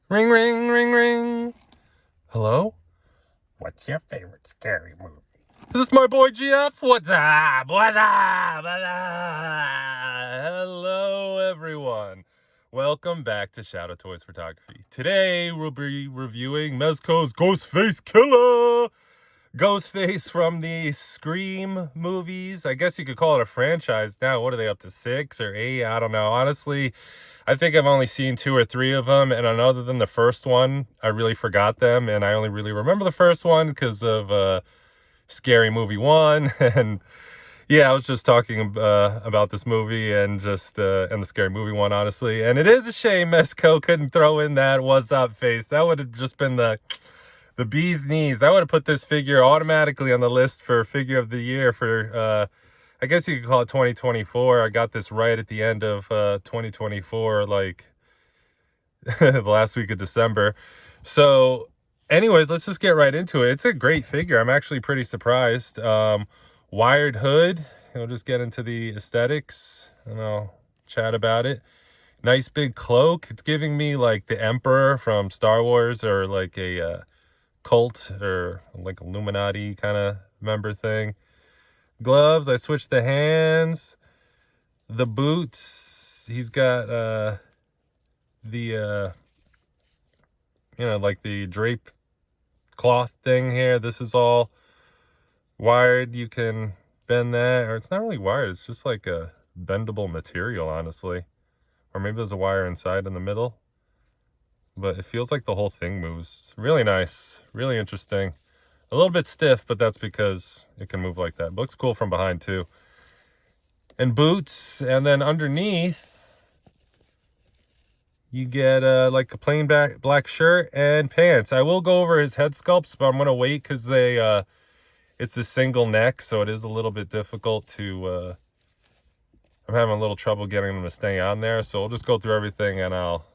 Ring, ring, ring, ring. Hello? What's your favorite scary movie? This is my boy GF. What's up? What's up? What's up? Hello, everyone. Welcome back to Shadowtoys Photography. Today, we'll be reviewing Mezco's Ghostface Killer. Ghostface from the Scream movies. I guess you could call it a franchise now. What are they up to, 6 or 8? I don't know. Honestly, I think I've only seen 2 or 3 of them, and other than the first one, I really forgot them, and I only really remember the first one because of Scary Movie 1, and yeah, I was just talking about this movie and the Scary Movie 1, honestly, and it is a shame Mezco couldn't throw in that "What's up" face. That would have just been the bee's knees. That would have put this figure automatically on the list for figure of the year for I guess you could call it 2024. I got this right at the end of 2024, like the last week of December. So anyways, let's just get right into it. It's a great figure. I'm actually pretty surprised. Wired hood. We'll just get into the aesthetics and I'll chat about it. Nice big cloak. It's giving me like the Emperor from Star Wars, or like a cult or like Illuminati kind of member thing. Gloves, I switched the hands. The boots, he's got the like the drape cloth thing here. This is all wired. You can bend that, or it's not really wired, it's just like a bendable material, honestly. Or maybe there's a wire inside in the middle, but it feels like the whole thing moves. Really nice, really interesting. A little bit stiff, but that's because it can move like that. Looks cool from behind too. And boots, and then underneath you get like a plain black shirt and pants. I will go over his head sculpts, but I'm gonna wait because they it's a single neck, so it is a little bit difficult to I'm having a little trouble getting them to stay on there. So we'll just go through everything and I'll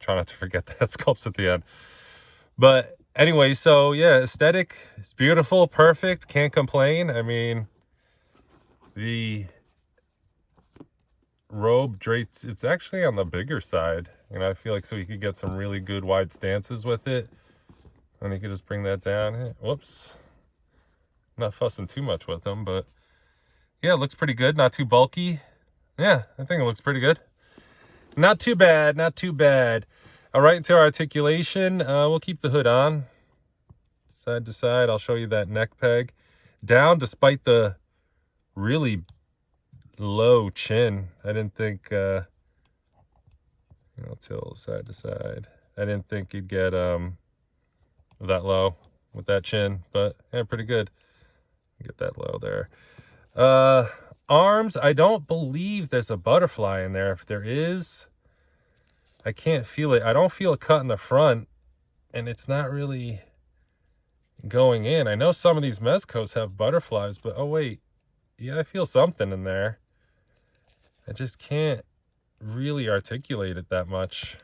try not to forget the head sculpts at the end. But anyway, so yeah, aesthetic, it's beautiful, perfect, can't complain. I mean, the robe drapes, it's actually on the bigger side, and I feel like so you could get some really good wide stances with it, and you could just bring that down. Whoops, not fussing too much with them, but yeah, it looks pretty good. Not too bulky. Yeah, I think it looks pretty good. Not too bad, not too bad. All right, into our articulation, we'll keep the hood on side to side. I'll show you that neck peg down, despite the really low chin. I didn't think tilt side to side, I didn't think you'd get that low with that chin, but yeah, pretty good. Get that low there. Arms, I don't believe there's a butterfly in there. If there is, I can't feel it. I don't feel a cut in the front, and it's not really going in. I know some of these Mezcos have butterflies, but oh wait, yeah, I feel something in there. I just can't really articulate it that much.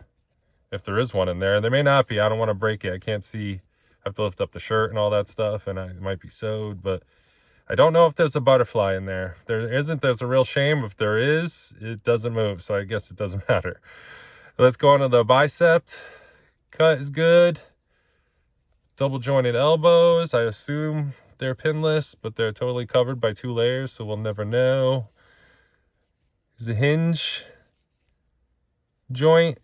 If there is one in there, there may not be. I don't want to break it. I can't see. I have to lift up the shirt and all that stuff, and it might be sewed, but I don't know if there's a butterfly in there. If there isn't, there's a real shame. If there is, it doesn't move, so I guess it doesn't matter. Let's go on to the bicep. Cut is good. Double jointed elbows. I assume they're pinless, but they're totally covered by 2 layers, so we'll never know. There's a hinge joint.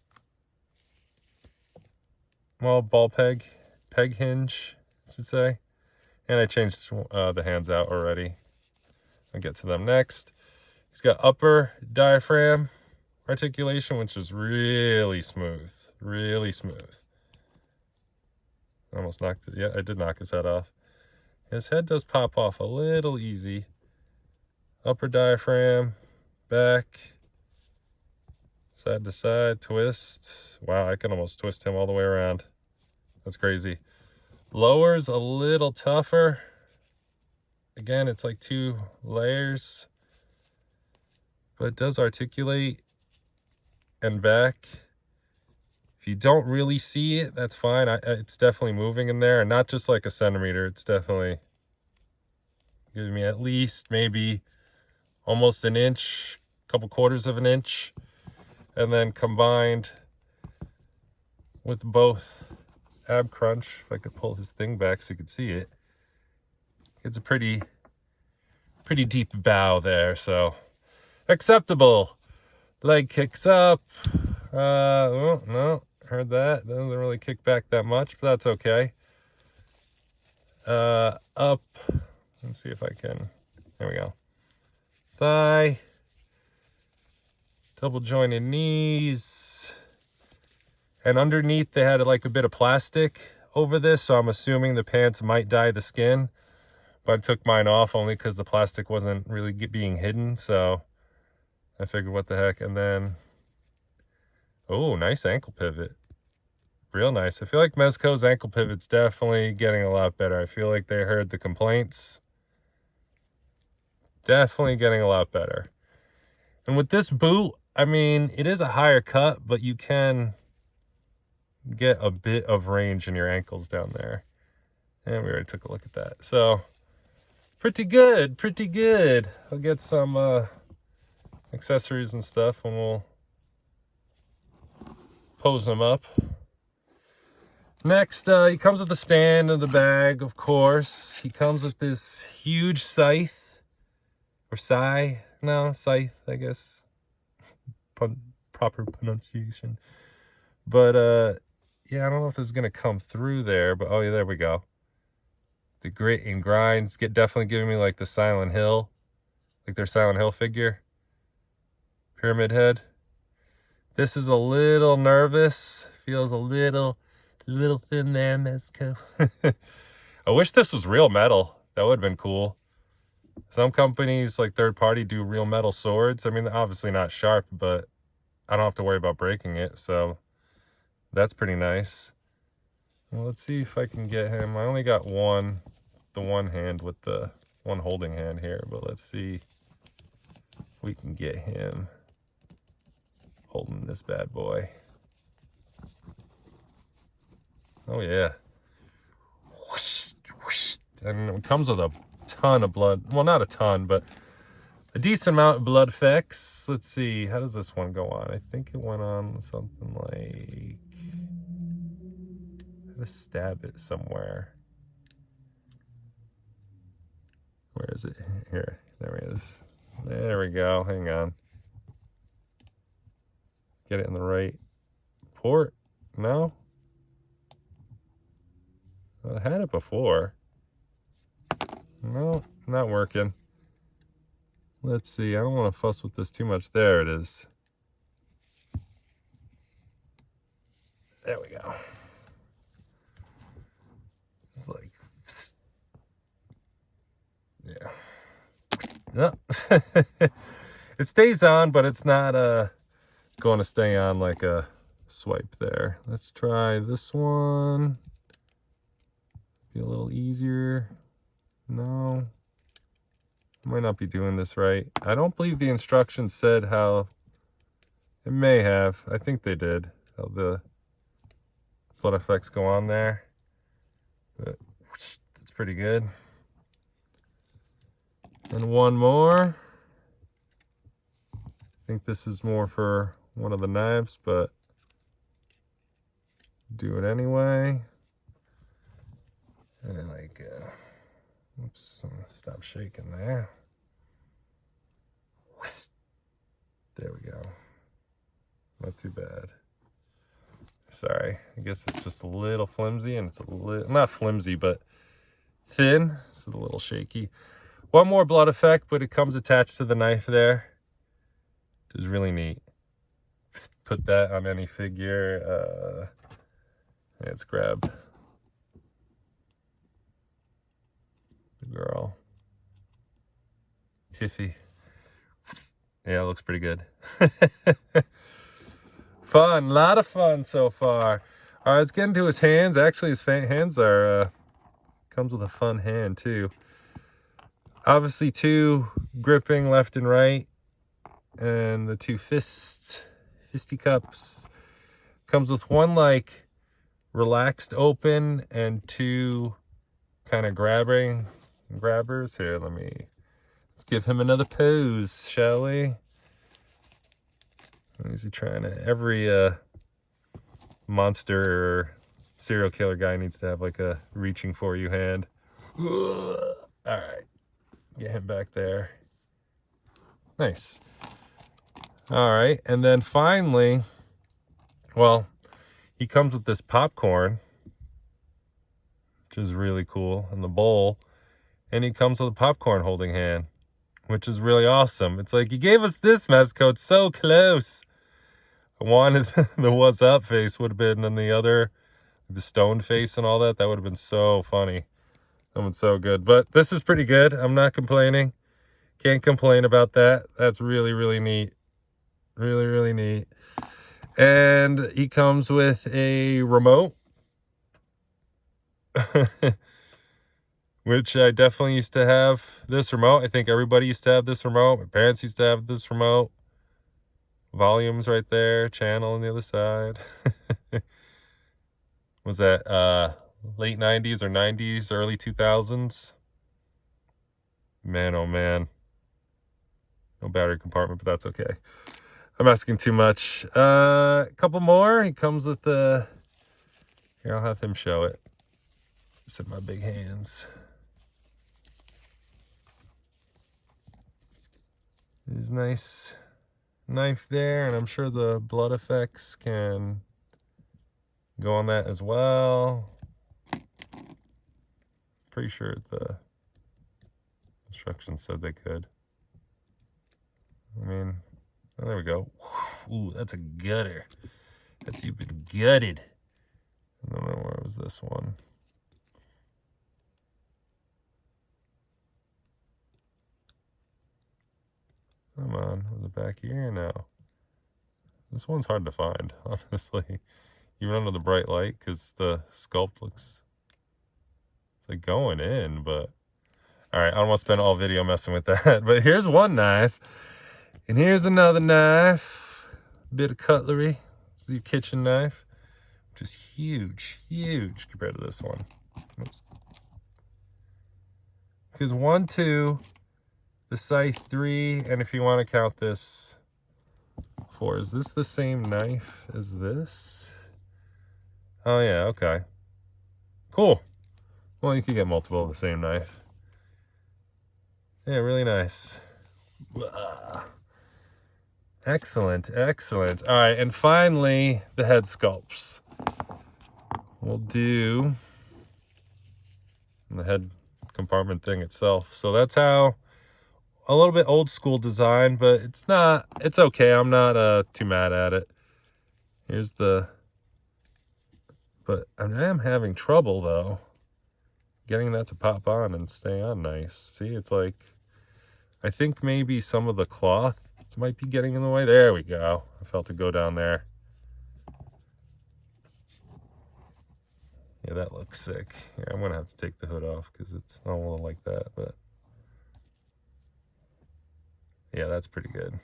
Well, ball peg hinge, I should say. And I changed the hands out already. I'll get to them next. He's got upper diaphragm articulation, which is really smooth. Really smooth. Almost knocked it. Yeah, I did knock his head off. His head does pop off a little easy. Upper diaphragm, back, side to side, twist. Wow, I can almost twist him all the way around. That's crazy. Lower's a little tougher. Again, it's like 2 layers, but it does articulate. And back, if you don't really see it, that's fine. It's definitely moving in there, and not just like a centimeter. It's definitely giving me at least maybe almost an inch, couple quarters of an inch, and then combined with both ab crunch. If I could pull his thing back so you could see it. It's a pretty deep bow there, so acceptable. Leg kicks up. Oh, no, heard that. Doesn't really kick back that much, but that's okay. Up. Let's see if I can. There we go. Thigh. Double jointed knees. And underneath they had like a bit of plastic over this, so I'm assuming the pants might dye the skin. But I took mine off only because the plastic wasn't really being hidden, so I figured what the heck. And then, oh, nice ankle pivot. Real nice. I feel like Mezco's ankle pivot's definitely getting a lot better. I feel like they heard the complaints. Definitely getting a lot better. And with this boot, I mean, it is a higher cut, but you can get a bit of range in your ankles down there. And we already took a look at that. So, pretty good, pretty good. I'll get some accessories and stuff and we'll pose them up. Next, he comes with the stand and the bag, of course. He comes with this huge scythe, or scythe, I guess, proper pronunciation. But, yeah, I don't know if this is going to come through there, but, oh, yeah, there we go. The grit and grinds definitely giving me, like, the Silent Hill, like their Silent Hill figure. Pyramid head. This is a little nervous. Feels a little thin there, Mezco. I wish this was real metal. That would have been cool. Some companies, like third party, do real metal swords. I mean, they're obviously not sharp, but I don't have to worry about breaking it. So that's pretty nice. Well, let's see if I can get him. I only got the one hand with the one holding hand here, but let's see if we can get him holding this bad boy. Oh yeah. Whoosh, whoosh. And it comes with a ton of blood. Well, not a ton, but a decent amount of blood effects. Let's see, how does this one go on? I think it went on something like, I had to stab it somewhere. Where is it? Here, there he is. There we go, hang on. Get it in the right port? No? I had it before. No, not working. Let's see, I don't want to fuss with this too much. There it is. There we go. It's like, yeah. It stays on, but it's not going to stay on like a swipe there. Let's try this one. Be a little easier. No. I might not be doing this right. I don't believe the instructions said how. It may have. I think they did. How the blood effects go on there. But that's pretty good. And one more. I think this is more for one of the knives, but do it anyway. And then like, oops, I'm gonna stop shaking there. There we go. Not too bad. Sorry, I guess it's just a little flimsy, and it's a little, not flimsy, but thin. It's a little shaky. One more blood effect, but it comes attached to the knife there. Which is really neat. Put that on any figure. Let's grab the girl. Tiffy. Yeah, it looks pretty good. Fun, a lot of fun so far. All right, let's get into his hands. Actually, his hands are, comes with a fun hand too. Obviously, two gripping left and right. And the two fisticups. Comes with one like relaxed open and two kind of grabbers. Here, let's give him another pose, shall we? Is he trying to, every monster serial killer guy needs to have like a reaching for you hand. All right, get him back there. Nice. All right, and then finally, well, he comes with this popcorn, which is really cool, in the bowl, and he comes with a popcorn holding hand, which is really awesome. It's like, you gave us this, Mezco, it's so close. I wanted the what's up face would have been in the other, the stone face and all that. That would have been so funny. That one's so good. But this is pretty good. I'm not complaining. Can't complain about that. That's really, really neat. Really, really neat. And he comes with a remote. Which I definitely used to have this remote. I think everybody used to have this remote. My parents used to have this remote. Volumes right there. Channel on the other side. Was that late 90s or 90s, early 2000s? Man, oh man. No battery compartment, but that's okay. I'm asking too much. A couple more. He comes with the... Here, I'll have him show it. It's in my big hands. His nice knife there, and I'm sure the blood effects can go on that as well. Pretty sure the instructions said they could. I mean, oh, there we go. Ooh, that's a gutter. That's even gutted. I don't know, where was this one? Come on, was it back here? No. This one's hard to find, honestly. Even under the bright light, because the sculpt looks... It's like going in, but... Alright, I don't want to spend all video messing with that. But here's one knife. And here's another knife. Bit of cutlery. It's your kitchen knife. Which is huge, huge compared to this one. Oops. Because 1, 2, the scythe 3, and if you want to count this, 4. Is this the same knife as this? Oh yeah, okay. Cool. Well, you can get multiple of the same knife. Yeah, really nice. Excellent, excellent. All right, and finally, the head sculpts. We'll do the head compartment thing itself. So that's how, a little bit old school design, but it's okay. I'm not too mad at it. Here's the, but I am having trouble though, getting that to pop on and stay on nice. See, it's like, I think maybe some of the cloth might be getting in the way. There we go. I felt it go down there. Yeah, that looks sick. Yeah, I'm gonna have to take the hood off because it's I don't want to like that, but yeah, that's pretty good.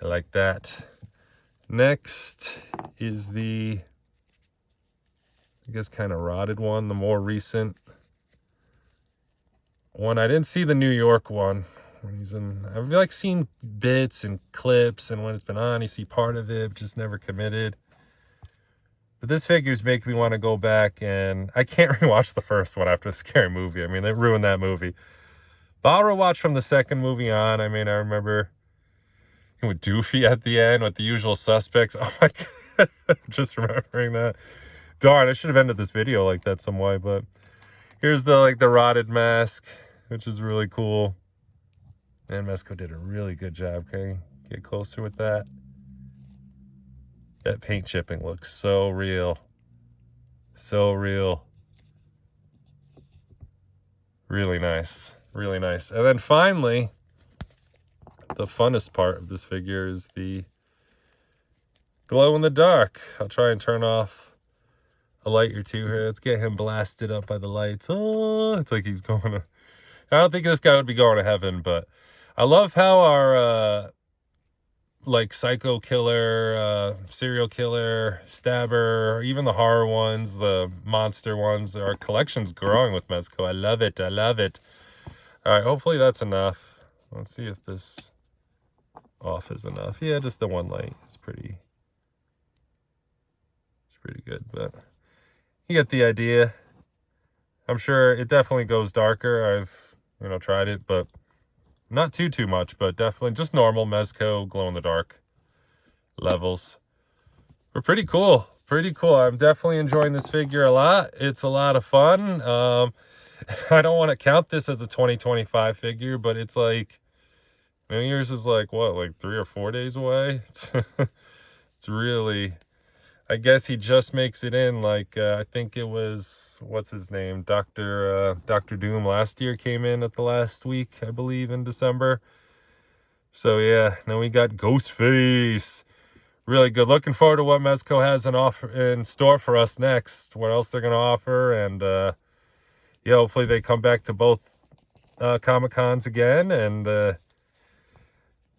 I like that. Next is the, I guess, kind of rotted one, the more recent one. I didn't see the New York one when he's in. I've like seen bits and clips, and when it's been on, you see part of it, just never committed. But this figure's making me want to go back, and I can't rewatch the first one after the Scary Movie. I mean, they ruined that movie. But I'll rewatch from the second movie on. I mean, I remember with Doofy at the end with the usual suspects. Oh my God, just remembering that. Darn, I should have ended this video like that some way, but here's the rotted mask, which is really cool. And Mezco did a really good job. Okay, get closer with that. That paint chipping looks so real. So real. Really nice. Really nice. And then finally, the funnest part of this figure is the glow in the dark. I'll try and turn off a light or two here. Let's get him blasted up by the lights. Oh, it's like he's going to... I don't think this guy would be going to heaven, but I love how our... like psycho killer, serial killer, stabber, even the horror ones, the monster ones, our collection's growing with Mezco. I love it. I love it. All right, hopefully that's enough. Let's see if this off is enough. Yeah, just the one light is pretty It's pretty good, but you get the idea. I'm sure it definitely goes darker. I've, tried it, but not too much, but definitely just normal Mezco glow-in-the-dark levels. But pretty cool. Pretty cool. I'm definitely enjoying this figure a lot. It's a lot of fun. I don't want to count this as a 2025 figure, but it's like New Year's is like, what, like 3 or 4 days away? It's really, I guess he just makes it in, like, I think it was, what's his name? Dr. Doom last year came in at the last week, I believe, in December. So, yeah, now we got Ghostface. Really good. Looking forward to what Mezco has in store for us next. What else they're going to offer. And, yeah, hopefully they come back to both Comic-Cons again. And,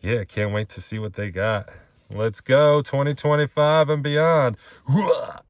yeah, can't wait to see what they got. Let's go 2025 and beyond.